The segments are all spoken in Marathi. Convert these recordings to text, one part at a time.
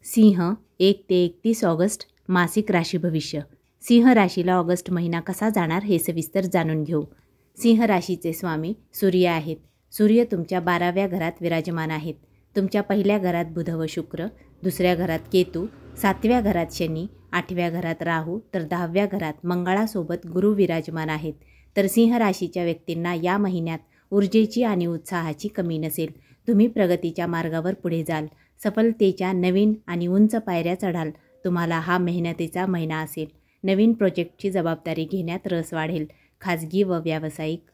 सिंह 1 ते 31 ऑगस्ट मासिक राशी भविष्य. सिंह राशीला ऑगस्ट महिना कसा जाणार हे सविस्तर जाणून घेऊ. सिंह राशीचे स्वामी सूर्य आहेत. सूर्य तुमच्या 12व्या घरात विराजमान आहेत. तुमच्या पहिल्या घरात बुध व शुक्र, दुसऱ्या घरात केतू, 7व्या घरात शनी, 8व्या घरात राहू, तर 10व्या घरात मंगळासोबत गुरु विराजमान आहेत. तर सिंह राशीच्या व्यक्तींना या महिन्यात ऊर्जेची आणि उत्साहाची कमी नसेल. तुम्ही प्रगतीच्या मार्गावर पुढे जाल. सफलतेच्या नवीन आणि उंच पायऱ्या चढाल. तुम्हाला हा मेहनतीचा महिना असेल. नवीन प्रोजेक्टची जबाबदारी घेण्यात रस वाढेल. खाजगी व व्यावसायिक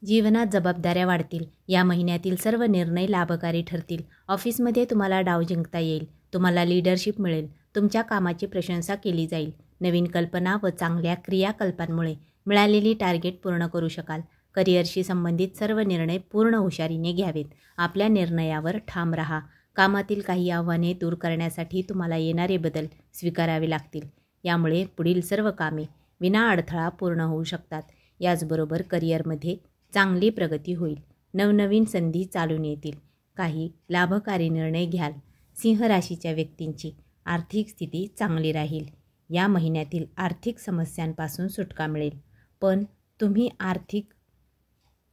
जीवनात जबाबदाऱ्या वाढतील. या महिन्यातील सर्व निर्णय लाभकारी ठरतील. ऑफिसमध्ये तुम्हाला डाव जिंकता येईल. तुम्हाला लीडरशिप मिळेल. तुमच्या कामाची प्रशंसा केली जाईल. नवीन कल्पना व चांगल्या क्रियाकल्पांमुळे मिळालेली टार्गेट पूर्ण करू शकाल. करिअरशी संबंधित सर्व निर्णय पूर्ण हुशारीने घ्यावेत. आपल्या निर्णयावर ठाम राहा. कामातील काही आव्हाने दूर करण्यासाठी तुम्हाला येणारे बदल स्वीकारावे लागतील. यामुळे पुढील सर्व कामे विना अडथळा पूर्ण होऊ शकतात. याचबरोबर करिअरमध्ये चांगली प्रगती होईल. नवनवीन संधी चालून येतील. काही लाभकारी निर्णय घ्याल. सिंह राशीच्या व्यक्तींची आर्थिक स्थिती चांगली राहील. या महिन्यातील आर्थिक समस्यांपासून सुटका मिळेल. पण तुम्ही आर्थिक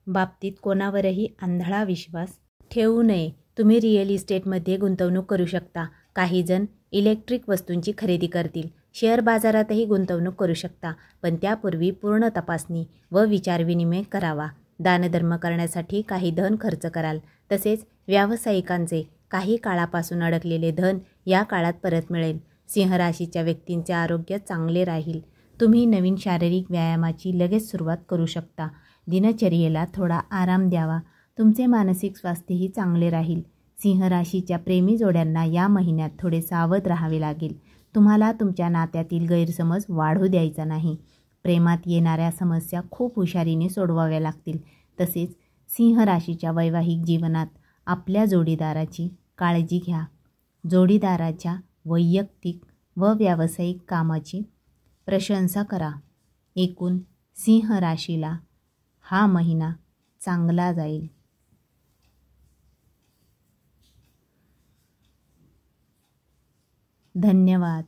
बाबतीत कोणावरही आंधळा विश्वास ठेवू नये. तुम्ही रिअल इस्टेटमध्ये गुंतवणूक करू शकता. काही जण इलेक्ट्रिक वस्तूंची खरेदी करतील. शेअर बाजारातही गुंतवणूक करू शकता. पण त्यापूर्वी पूर्ण तपासणी व विचारविनिमय करावा. दानधर्म करण्यासाठी काही धन खर्च कराल. तसेच व्यावसायिकांचे काही काळापासून अडकलेले धन या काळात परत मिळेल. सिंह राशीच्या व्यक्तींचे आरोग्य चांगले राहील. तुम्ही नवीन शारीरिक व्यायामाची लगेच सुरुवात करू शकता. दिनचर्येला थोडा आराम द्यावा. तुमचे मानसिक स्वास्थ्यही चांगले राहील. सिंह राशीच्या प्रेमी जोड्यांना या महिन्यात थोडे सावध राहावे लागेल. तुम्हाला तुमच्या नात्यातील गैरसमज वाढू द्यायचा नाही. प्रेमात येणाऱ्या समस्या खूप हुशारीने सोडवाव्या लागतील. तसेच सिंह राशीच्या वैवाहिक जीवनात आपल्या जोडीदाराची काळजी घ्या. जोडीदाराच्या वैयक्तिक व व्यावसायिक कामाची प्रशंसा करा. एकूण सिंह राशीला हा महिना चांगला जाईल. धन्यवाद.